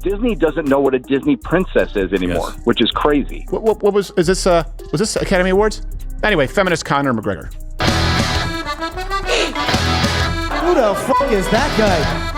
Disney doesn't know what a Disney princess is anymore, which is crazy. What was this Academy Awards? Anyway, feminist Conor McGregor. Who the fuck is that guy?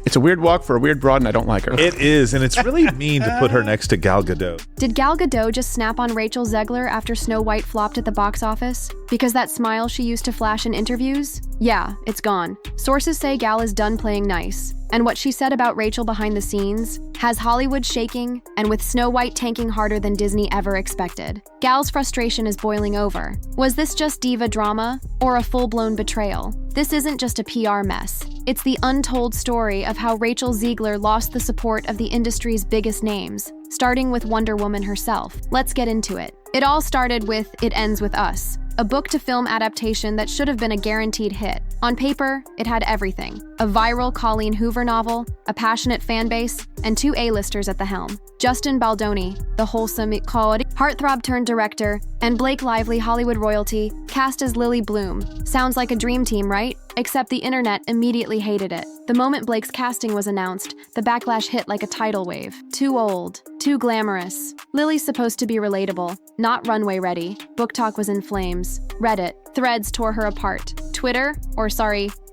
It's a weird walk for a weird broad, and I don't like her. It is, and it's really mean to put her next to Gal Gadot. Did Gal Gadot just snap on Rachel Zegler after Snow White flopped at the box office? Because that smile she used to flash in interviews? Yeah, it's gone. Sources say Gal is done playing nice. And what she said about Rachel behind the scenes has Hollywood shaking, and with Snow White tanking harder than Disney ever expected. Gal's frustration is boiling over. Was this just diva drama, or a full-blown betrayal? This isn't just a PR mess. It's the untold story of how Rachel Zegler lost the support of the industry's biggest names, starting with Wonder Woman herself. Let's get into it. It all started with It Ends With Us, a book-to-film adaptation that should have been a guaranteed hit. On paper, it had everything. A viral Colleen Hoover novel, a passionate fan base, and 2 A-listers at the helm. Justin Baldoni, the wholesome heartthrob-turned-director, and Blake Lively, Hollywood royalty, cast as Lily Bloom. Sounds like a dream team, right? Except the internet immediately hated it. The moment Blake's casting was announced, the backlash hit like a tidal wave. Too old. Too glamorous. Lily's supposed to be relatable, not runway ready. Book talk was in flames. Reddit, threads tore her apart. Twitter,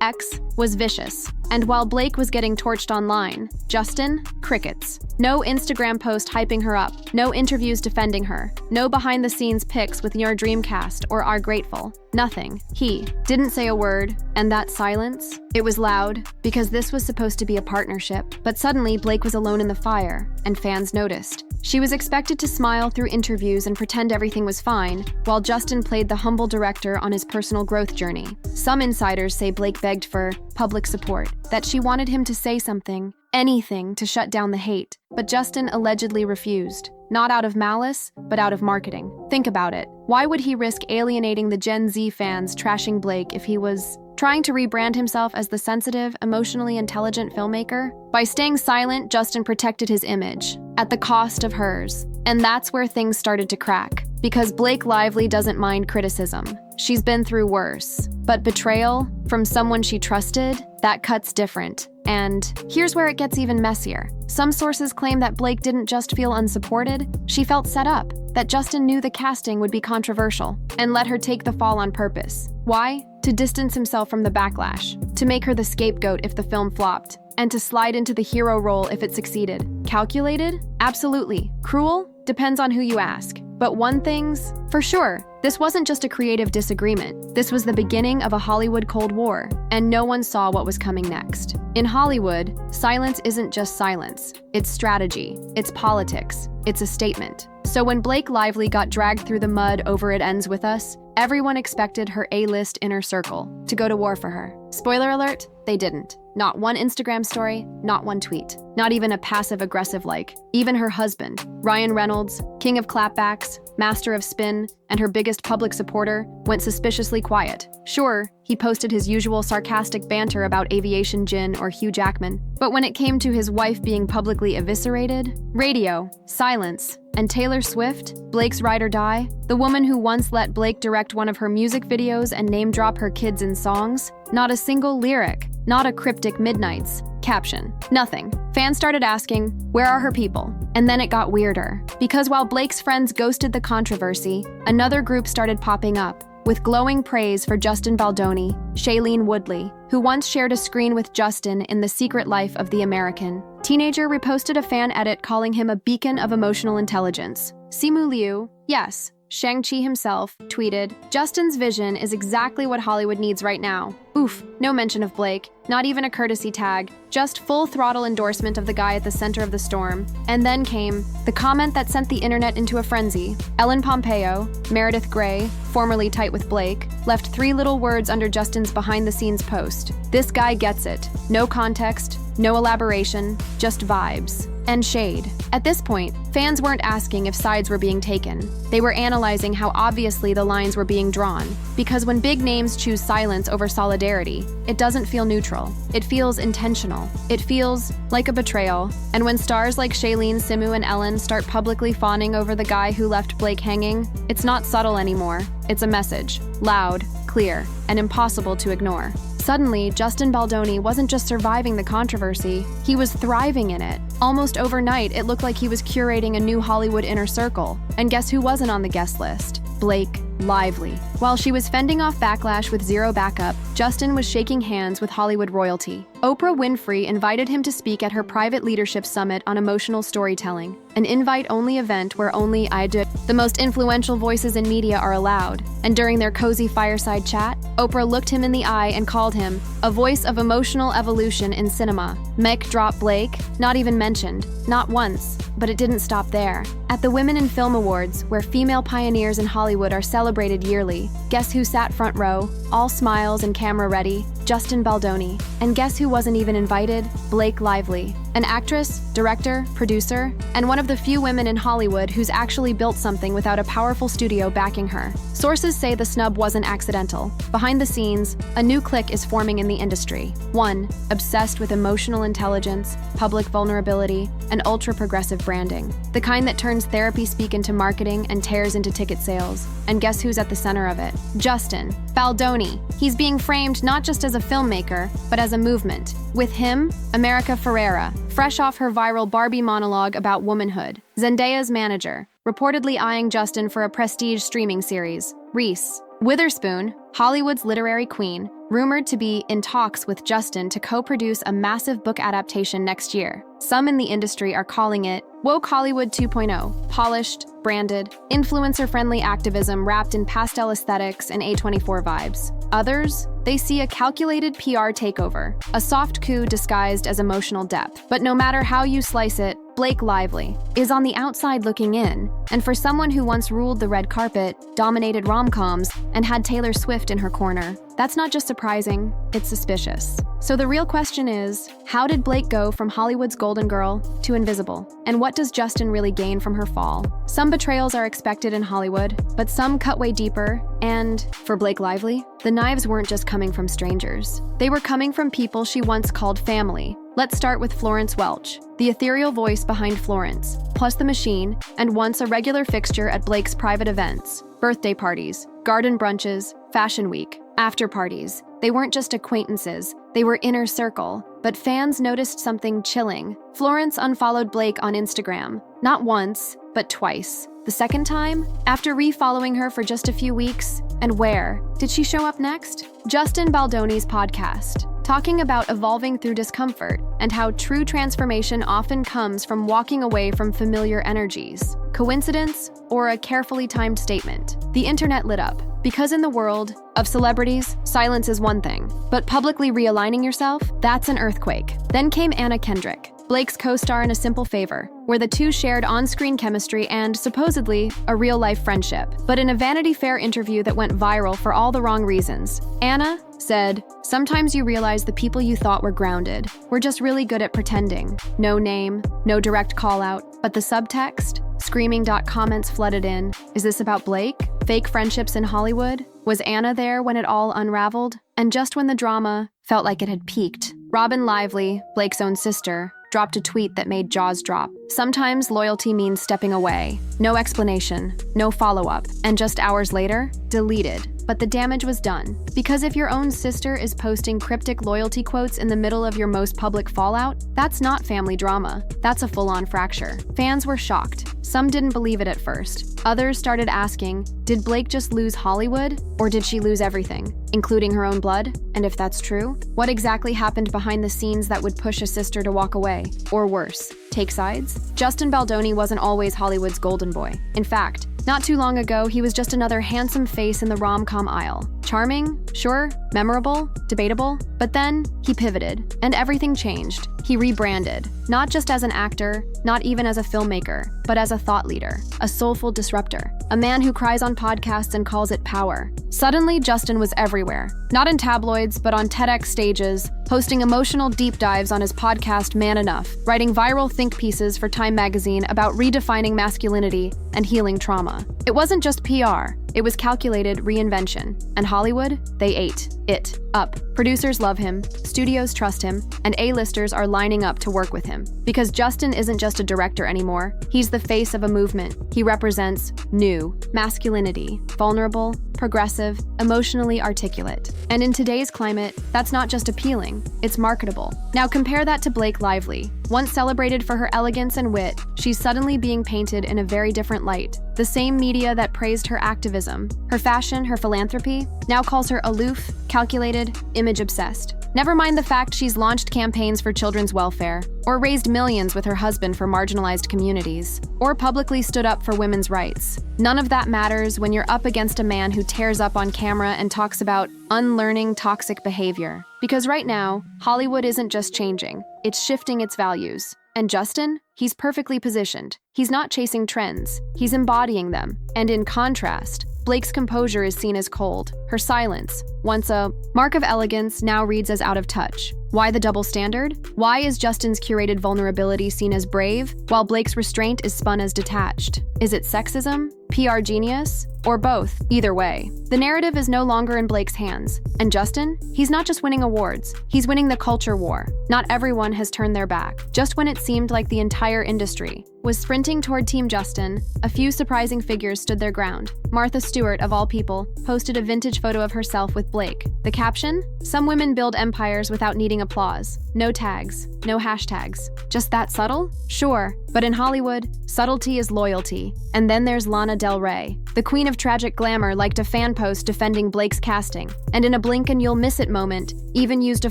X, was vicious. And while Blake was getting torched online, Justin, crickets. No Instagram post hyping her up, no interviews defending her, no behind-the-scenes pics with your Dreamcast or Are Grateful. Nothing. He didn't say a word, and that silence, it was loud, because this was supposed to be a partnership. But suddenly, Blake was alone in the fire, and fans noticed. She was expected to smile through interviews and pretend everything was fine, while Justin played the humble director on his personal growth journey. Some insiders say Blake begged for public support, that she wanted him to say something, anything to shut down the hate, but Justin allegedly refused. Not out of malice, but out of marketing. Think about it. Why would he risk alienating the Gen Z fans trashing Blake if he was trying to rebrand himself as the sensitive, emotionally intelligent filmmaker? By staying silent, Justin protected his image, at the cost of hers. And that's where things started to crack. Because Blake Lively doesn't mind criticism. She's been through worse. But betrayal, from someone she trusted, that cuts different. And here's where it gets even messier. Some sources claim that Blake didn't just feel unsupported, she felt set up, that Justin knew the casting would be controversial, and let her take the fall on purpose. Why? To distance himself from the backlash, to make her the scapegoat if the film flopped, and to slide into the hero role if it succeeded. Calculated? Absolutely. Cruel? Depends on who you ask. But one thing's for sure, this wasn't just a creative disagreement. This was the beginning of a Hollywood Cold War, and no one saw what was coming next. In Hollywood, silence isn't just silence. It's strategy. It's politics. It's a statement. So when Blake Lively got dragged through the mud over It Ends With Us, everyone expected her A-list inner circle to go to war for her. Spoiler alert, they didn't. Not one Instagram story, not one tweet. Not even a passive-aggressive like. Even her husband, Ryan Reynolds, king of clapbacks, master of spin, and her biggest public supporter, went suspiciously quiet. Sure, he posted his usual sarcastic banter about aviation gin or Hugh Jackman, but when it came to his wife being publicly eviscerated, radio, silence, and Taylor Swift, Blake's ride or die, the woman who once let Blake direct one of her music videos and name-drop her kids in songs, not a single lyric, not a cryptic Midnights caption, nothing. Fans started asking, where are her people? And then it got weirder, because while Blake's friends ghosted the controversy, another group started popping up, with glowing praise for Justin Baldoni, Shailene Woodley, who once shared a screen with Justin in The Secret Life of the American. Teenager reposted a fan edit calling him a beacon of emotional intelligence. Simu Liu, yes, Shang-Chi himself, tweeted, Justin's vision is exactly what Hollywood needs right now. Oof, no mention of Blake, not even a courtesy tag, just full throttle endorsement of the guy at the center of the storm. And then came the comment that sent the internet into a frenzy. Ellen Pompeo, Meredith Grey, formerly tight with Blake, left 3 little words under Justin's behind-the-scenes post. This guy gets it. No context, no elaboration, just vibes. And shade. At this point, fans weren't asking if sides were being taken. They were analyzing how obviously the lines were being drawn. Because when big names choose silence over solidarity, it doesn't feel neutral. It feels intentional. It feels like a betrayal. And when stars like Shailene, Simu, and Ellen start publicly fawning over the guy who left Blake hanging, it's not subtle anymore. It's a message. Loud, clear, and impossible to ignore. Suddenly, Justin Baldoni wasn't just surviving the controversy, he was thriving in it. Almost overnight, it looked like he was curating a new Hollywood inner circle. And guess who wasn't on the guest list? Blake Lively. While she was fending off backlash with zero backup, Justin was shaking hands with Hollywood royalty. Oprah Winfrey invited him to speak at her private leadership summit on emotional storytelling, an invite-only event where only the most influential voices in media are allowed. And during their cozy fireside chat, Oprah looked him in the eye and called him a voice of emotional evolution in cinema. Mic drop Blake, not even mentioned, not once. But it didn't stop there. At the Women in Film Awards, where female pioneers in Hollywood are celebrated yearly, guess who sat front row, all smiles and camera ready? Justin Baldoni. And guess who wasn't even invited? Blake Lively. An actress, director, producer, and one of the few women in Hollywood who's actually built something without a powerful studio backing her. Sources say the snub wasn't accidental. Behind the scenes, a new clique is forming in the industry. One, obsessed with emotional intelligence, public vulnerability, and ultra-progressive branding. The kind that turns therapy speak into marketing and tears into ticket sales. And guess who's at the center of it? Justin Baldoni. He's being framed not just as a filmmaker, but as a movement. With him, America Ferrera, fresh off her viral Barbie monologue about womanhood. Zendaya's manager, reportedly eyeing Justin for a prestige streaming series. Reese Witherspoon, Hollywood's literary queen, rumored to be in talks with Justin to co-produce a massive book adaptation next year. Some in the industry are calling it Woke Hollywood 2.0, polished, branded, influencer-friendly activism wrapped in pastel aesthetics and A24 vibes. Others, they see a calculated PR takeover, a soft coup disguised as emotional depth. But no matter how you slice it, Blake Lively is on the outside looking in, and for someone who once ruled the red carpet, dominated rom-coms, and had Taylor Swift in her corner, that's not just surprising, it's suspicious. So the real question is, how did Blake go from Hollywood's golden girl to invisible? And what does Justin really gain from her fall? Some betrayals are expected in Hollywood, but some cut way deeper, and for Blake Lively, the knives weren't just coming from strangers. They were coming from people she once called family. Let's start with Florence Welch, the ethereal voice behind Florence, plus the machine, and once a regular fixture at Blake's private events, birthday parties, garden brunches, fashion week, after parties. They weren't just acquaintances, they were inner circle. But fans noticed something chilling. Florence unfollowed Blake on Instagram, not once, but twice. The second time, after refollowing her for just a few weeks. And where did she show up next? Justin Baldoni's podcast, talking about evolving through discomfort and how true transformation often comes from walking away from familiar energies. Coincidence or a carefully timed statement? The internet lit up. Because in the world of celebrities, silence is one thing, but publicly realigning yourself, that's an earthquake. Then came Anna Kendrick, Blake's co-star in A Simple Favor, where the two shared on-screen chemistry and, supposedly, a real-life friendship. But in a Vanity Fair interview that went viral for all the wrong reasons, Anna said, "Sometimes you realize the people you thought were grounded were just really good at pretending. No name, no direct call-out, but the subtext? Screaming comments flooded in. Is this about Blake? Fake friendships in Hollywood? Was Anna there when it all unraveled? And just when the drama felt like it had peaked, Robin Lively, Blake's own sister, dropped a tweet that made jaws drop. Sometimes loyalty means stepping away. No explanation, no follow-up, and just hours later, deleted. But the damage was done. Because if your own sister is posting cryptic loyalty quotes in the middle of your most public fallout, that's not family drama. That's a full-on fracture. Fans were shocked. Some didn't believe it at first. Others started asking, did Blake just lose Hollywood? Or did she lose everything, including her own blood? And if that's true, what exactly happened behind the scenes that would push a sister to walk away? Or worse, take sides? Justin Baldoni wasn't always Hollywood's golden boy. In fact, not too long ago, he was just another handsome face in the rom-com aisle. Charming, sure, memorable, debatable, but then he pivoted, and everything changed. He rebranded, not just as an actor, not even as a filmmaker, but as a thought leader, a soulful disruptor, a man who cries on podcasts and calls it power. Suddenly, Justin was everywhere, not in tabloids, but on TEDx stages, hosting emotional deep dives on his podcast Man Enough, writing viral think pieces for Time magazine about redefining masculinity and healing trauma. It wasn't just PR. It was calculated reinvention. And Hollywood, they ate it up. Producers love him, studios trust him, and A-listers are lining up to work with him. Because Justin isn't just a director anymore, he's the face of a movement. He represents new masculinity, vulnerable, progressive, emotionally articulate. And in today's climate, that's not just appealing, it's marketable. Now compare that to Blake Lively. Once celebrated for her elegance and wit, she's suddenly being painted in a very different light. The same media that praised her activism, her fashion, her philanthropy, now calls her aloof, calculated, image-obsessed. Never mind the fact she's launched campaigns for children's welfare, or raised millions with her husband for marginalized communities, or publicly stood up for women's rights. None of that matters when you're up against a man who tears up on camera and talks about unlearning toxic behavior. Because right now, Hollywood isn't just changing, it's shifting its values. And Justin? He's perfectly positioned. He's not chasing trends, he's embodying them. And in contrast, Blake's composure is seen as cold. Her silence, once a mark of elegance, now reads as out of touch. Why the double standard? Why is Justin's curated vulnerability seen as brave, while Blake's restraint is spun as detached? Is it sexism? PR genius? Or both? Either way, the narrative is no longer in Blake's hands. And Justin? He's not just winning awards, he's winning the culture war. Not everyone has turned their back. Just when it seemed like the entire industry was sprinting toward Team Justin, a few surprising figures stood their ground. Martha Stewart, of all people, posted a vintage photo of herself with Blake. The caption? Some women build empires without needing applause. No tags, no hashtags. Just that subtle? Sure, but in Hollywood, subtlety is loyalty. And then there's Lana Del Rey. The queen of tragic glamour liked a fan post defending Blake's casting, and in a blink and you'll miss it moment, even used a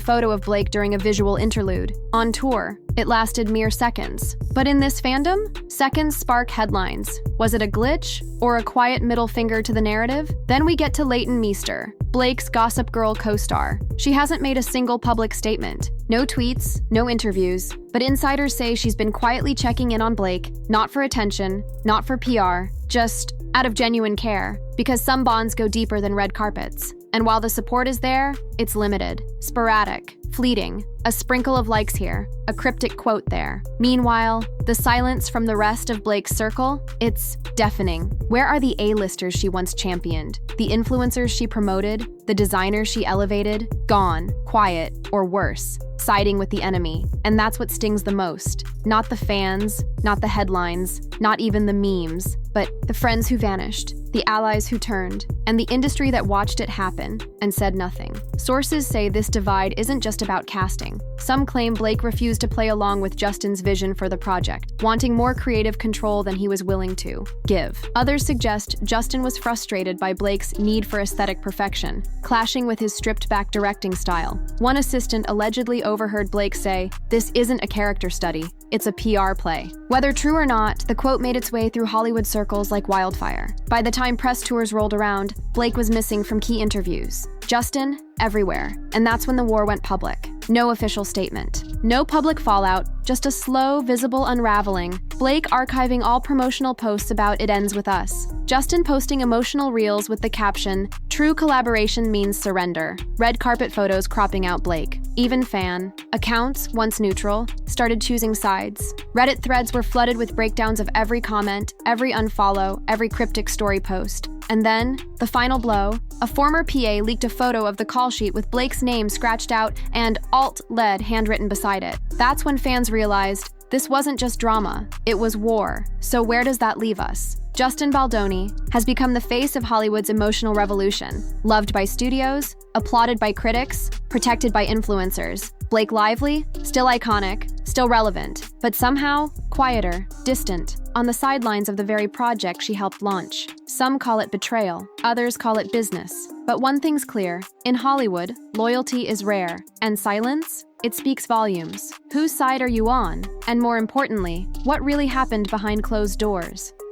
photo of Blake during a visual interlude. On tour, it lasted mere seconds. But in this fandom, seconds spark headlines. Was it a glitch, or a quiet middle finger to the narrative? Then we get to Leighton Meester, Blake's Gossip Girl co-star. She hasn't made a single public statement. No tweets, no interviews, but insiders say she's been quietly checking in on Blake, not for attention, not for PR, just out of genuine care, because some bonds go deeper than red carpets. And while the support is there, it's limited, sporadic, fleeting, a sprinkle of likes here, a cryptic quote there. Meanwhile, the silence from the rest of Blake's circle, it's deafening. Where are the A-listers she once championed? The influencers she promoted? The designers she elevated? Gone, quiet, or worse, siding with the enemy. And that's what stings the most. Not the fans, not the headlines, not even the memes, but the friends who vanished, the allies who turned, and the industry that watched it happen and said nothing. Sources say this divide isn't just about casting. Some claim Blake refused to play along with Justin's vision for the project, wanting more creative control than he was willing to give. Others suggest Justin was frustrated by Blake's need for aesthetic perfection, clashing with his stripped-back directing style. One assistant allegedly overheard Blake say, "This isn't a character study, it's a PR play." Whether true or not, the quote made its way through Hollywood circles like wildfire. By the time press tours rolled around, Blake was missing from key interviews. Justin, everywhere. And that's when the war went public. No official statement. No public fallout, just a slow, visible unraveling. Blake archiving all promotional posts about "It ends with us." Justin posting emotional reels with the caption, "True collaboration means surrender." Red carpet photos cropping out Blake. Even fan accounts, once neutral, started choosing sides. Reddit threads were flooded with breakdowns of every comment, every unfollow, every cryptic story post. And then, the final blow, a former PA leaked a photo of the call sheet with Blake's name scratched out and alt-led handwritten beside it. That's when fans realized this wasn't just drama, it was war. So where does that leave us? Justin Baldoni has become the face of Hollywood's emotional revolution, loved by studios, applauded by critics, protected by influencers. Blake Lively, still iconic, still relevant, but somehow quieter, distant, on the sidelines of the very project she helped launch. Some call it betrayal, others call it business. But one thing's clear, in Hollywood, loyalty is rare, and silence? It speaks volumes. Whose side are you on? And more importantly, what really happened behind closed doors?